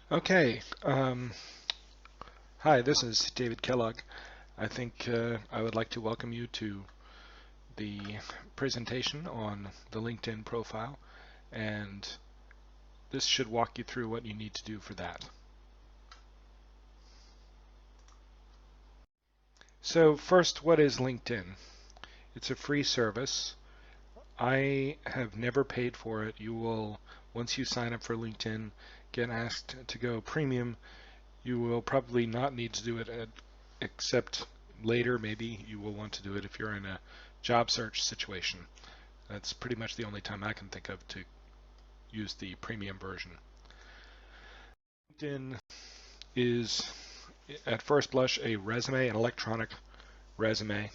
Okay. Hi, this is David Kellogg. I think I would like to welcome you to the presentation on the LinkedIn profile, and this should walk you through what you need to do for that. So first, what is LinkedIn? It's a free service. I have never paid for it. You will, once you sign up for LinkedIn, get asked to go premium. You will probably not need to do it except later. Maybe you will want to do it if you're in a job search situation. That's pretty much the only time I can think of to use the premium version. LinkedIn is, at first blush, a resume, an electronic resume.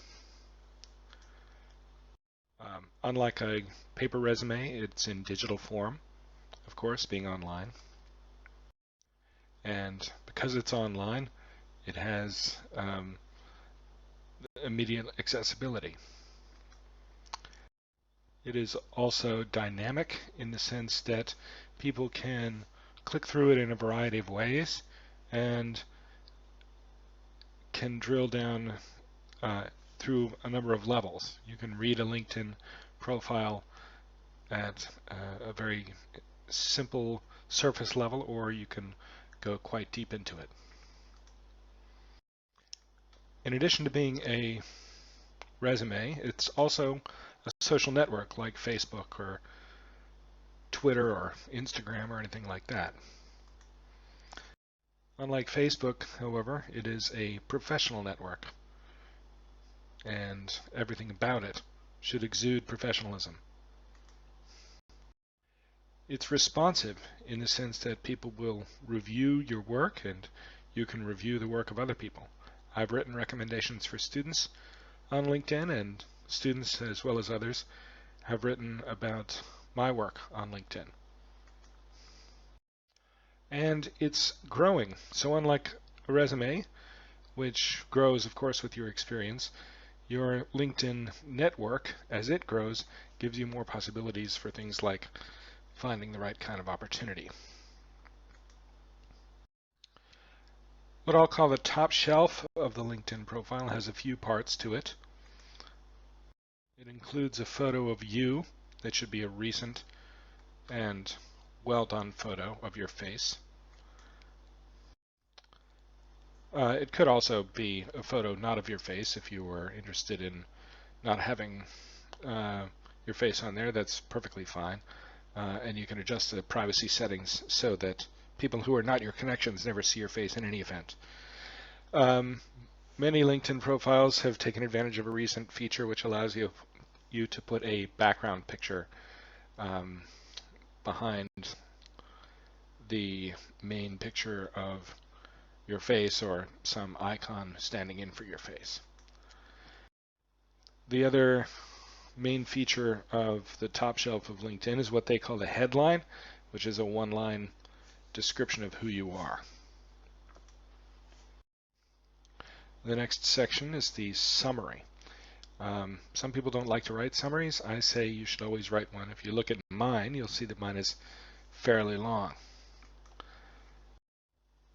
Unlike a paper resume, it's in digital form, of course, being online. And because it's online, it has immediate accessibility. It is also dynamic in the sense that people can click through it in a variety of ways and can drill down through a number of levels. You can read a LinkedIn profile at a very simple surface level, or you can go quite deep into it. In addition to being a resume, it's also a social network like Facebook or Twitter or Instagram or anything like that. Unlike Facebook, however, it is a professional network, and everything about it should exude professionalism. It's responsive in the sense that people will review your work and you can review the work of other people. I've written recommendations for students on LinkedIn, and students as well as others have written about my work on LinkedIn. And it's growing. So unlike a resume, which grows, of course, with your experience, your LinkedIn network, as it grows, gives you more possibilities for things like finding the right kind of opportunity. What I'll call the top shelf of the LinkedIn profile has a few parts to it. It includes a photo of you that should be a recent and well-done photo of your face. It could also be a photo not of your face if you were interested in not having your face on there. That's perfectly fine. And you can adjust the privacy settings so that people who are not your connections never see your face in any event. Many LinkedIn profiles have taken advantage of a recent feature which allows you to put a background picture behind the main picture of your face or some icon standing in for your face. The other main feature of the top shelf of LinkedIn is what they call the headline, which is a one-line description of who you are. The next section is the summary. Some people don't like to write summaries. I say you should always write one. If you look at mine, you'll see that mine is fairly long.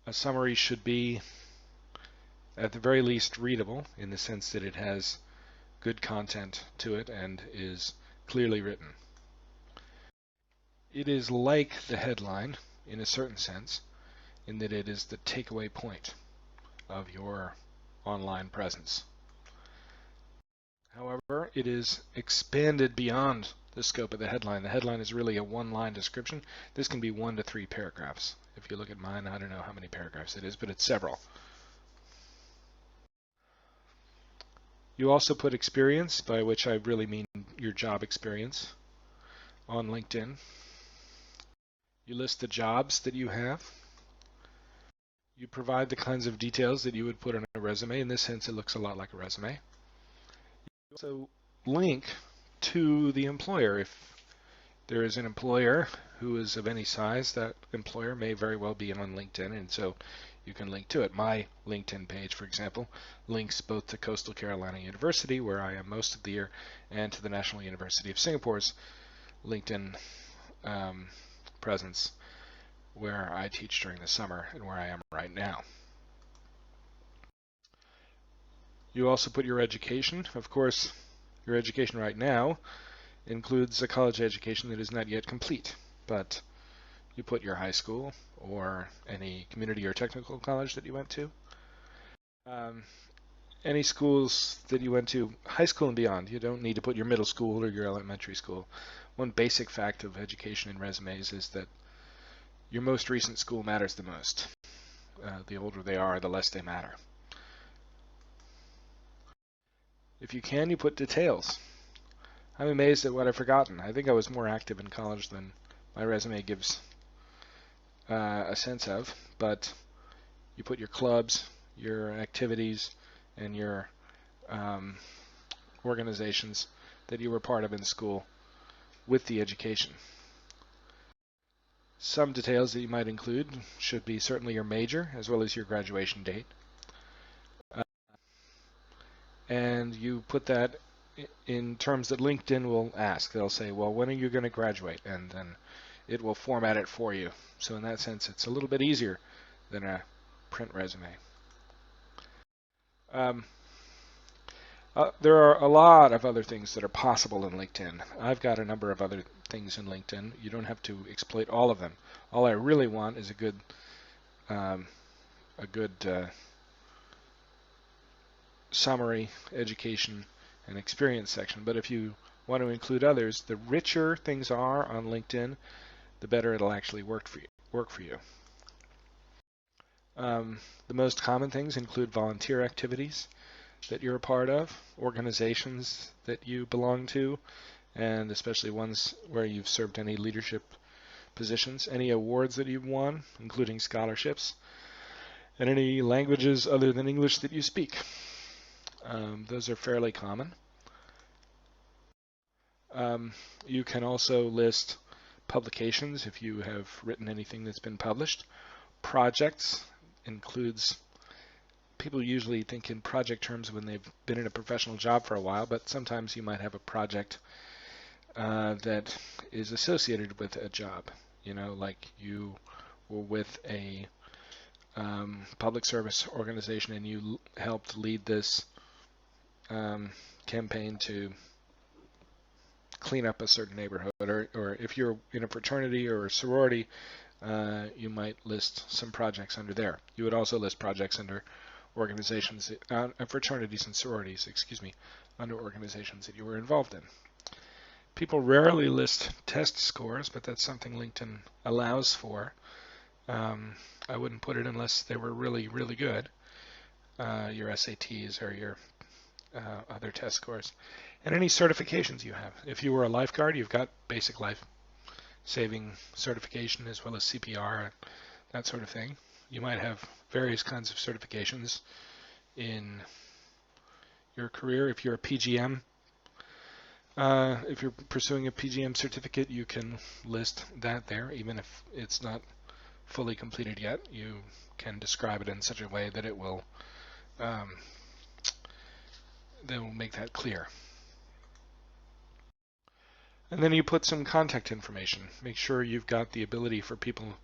A summary should be, at the very least, readable in the sense that it has good content to it and is clearly written. It is like the headline in a certain sense, in that it is the takeaway point of your online presence. However, it is expanded beyond the scope of the headline. The headline is really a one-line description. This can be 1 to 3 paragraphs. If you look at mine, I don't know how many paragraphs it is, but it's several. You also put experience, by which I really mean your job experience, on LinkedIn. You list the jobs that you have. You provide the kinds of details that you would put on a resume. In this sense, it looks a lot like a resume. You also link to the employer. If there is an employer who is of any size, that employer may very well be on LinkedIn, and so you can link to it. My LinkedIn page, for example, links both to Coastal Carolina University, where I am most of the year, and to the National University of Singapore's LinkedIn presence, where I teach during the summer and where I am right now. You also put your education. Of course, your education right now includes a college education that is not yet complete, but you put your high school or any community or technical college that you went to. Any schools that you went to, high school and beyond. You don't need to put your middle school or your elementary school. One basic fact of education in resumes is that your most recent school matters the most. The older they are, the less they matter. If you can, you put details. I'm amazed at what I've forgotten. I think I was more active in college than my resume gives a sense of, but you put your clubs, your activities, and your organizations that you were part of in school with the education. Some details that you might include should be certainly your major as well as your graduation date. And you put that in terms that LinkedIn will ask. They'll say, well, when are you going to graduate? And then it will format it for you. So in that sense, it's a little bit easier than a print resume. There are a lot of other things that are possible in LinkedIn. I've got a number of other things in LinkedIn. You don't have to exploit all of them. All I really want is a good summary, education, and experience section. But if you want to include others, the richer things are on LinkedIn, the better it'll actually work for you. The most common things include volunteer activities that you're a part of, organizations that you belong to, and especially ones where you've served any leadership positions, any awards that you've won, including scholarships, and any languages other than English that you speak. Those are fairly common. You can also list publications if you have written anything that's been published. Projects includes, people usually think in project terms when they've been in a professional job for a while, but sometimes you might have a project that is associated with a job. You know, like you were with a public service organization and you helped lead this campaign to clean up a certain neighborhood, or if you're in a fraternity or a sorority, you might list some projects under there. You would also list projects under organizations, fraternities and sororities, under organizations that you were involved in. People rarely list test scores, but that's something LinkedIn allows for. I wouldn't put it unless they were really, really good. Your SATs or your other test scores. And any certifications you have. If you were a lifeguard, you've got basic life saving certification as well as CPR, that sort of thing. You might have various kinds of certifications in your career. If you're a PGM, if you're pursuing a PGM certificate, you can list that there, even if it's not fully completed yet. You can describe it in such a way that it will make that clear. And then you put some contact information. Make sure you've got the ability for people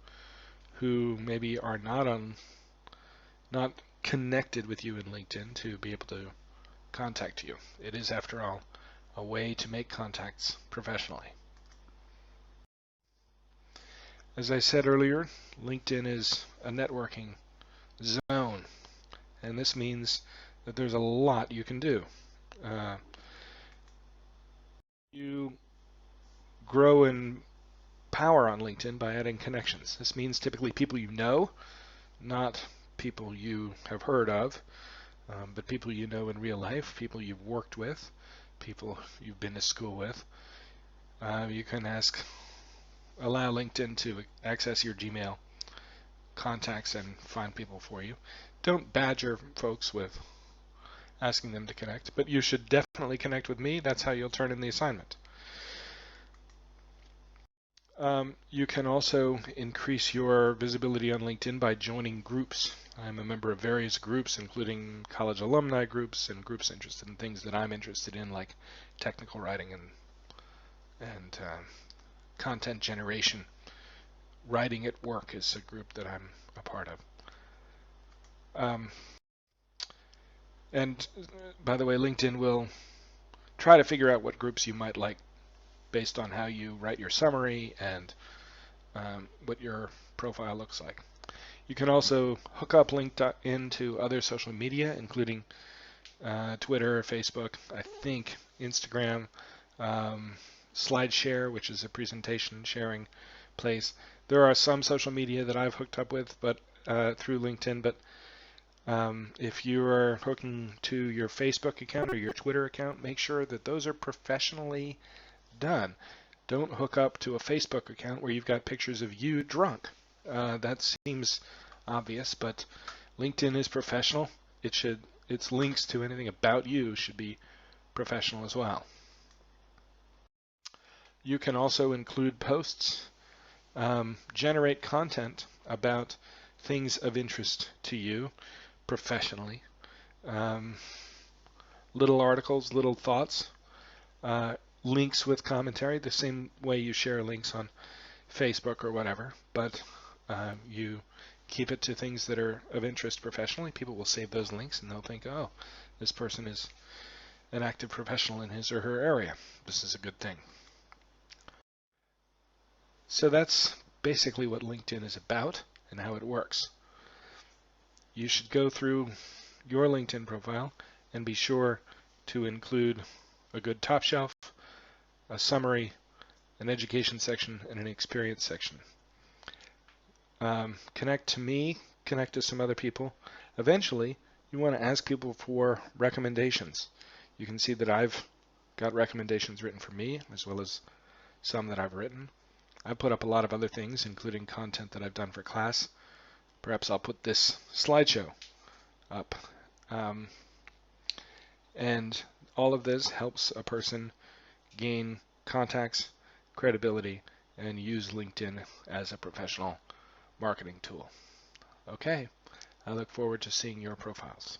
who maybe are not connected with you in LinkedIn to be able to contact you. It is, after all, a way to make contacts professionally. As I said earlier, LinkedIn is a networking zone, and this means that there's a lot you can do. You grow in power on LinkedIn by adding connections. This means typically people you know, not people you have heard of, but people you know in real life, people you've worked with, people you've been to school with. You can allow LinkedIn to access your Gmail contacts and find people for you. Don't badger folks with asking them to connect, but you should definitely connect with me. That's how you'll turn in the assignment. You can also increase your visibility on LinkedIn by joining groups. I'm a member of various groups, including college alumni groups and groups interested in things that I'm interested in, like technical writing and content generation Writing at Work is a group that I'm a part of. Um, and by the way, LinkedIn will try to figure out what groups you might like based on how you write your summary and what your profile looks like. You can also hook up LinkedIn to other social media, including Twitter, Facebook, I think Instagram, SlideShare, which is a presentation sharing place. There are some social media that I've hooked up with, but through LinkedIn. But if you are hooking to your Facebook account or your Twitter account, make sure that those are professionally done. Don't hook up to a Facebook account where you've got pictures of you drunk. That seems obvious, but LinkedIn is professional. Its links to anything about you should be professional as well. You can also include posts, generate content about things of interest to you professionally, little articles, little thoughts, links with commentary, the same way you share links on Facebook or whatever, but you keep it to things that are of interest professionally. People will save those links and they'll think, oh, this person is an active professional in his or her area. This is a good thing. So that's basically what LinkedIn is about and how it works. You should go through your LinkedIn profile and be sure to include a good top shelf, a summary, an education section, and an experience section. Connect to me, connect to some other people. Eventually, you want to ask people for recommendations. You can see that I've got recommendations written for me, as well as some that I've written. I put up a lot of other things, including content that I've done for class. Perhaps I'll put this slideshow up. And all of this helps a person gain contacts, credibility, and use LinkedIn as a professional marketing tool. Okay, I look forward to seeing your profiles.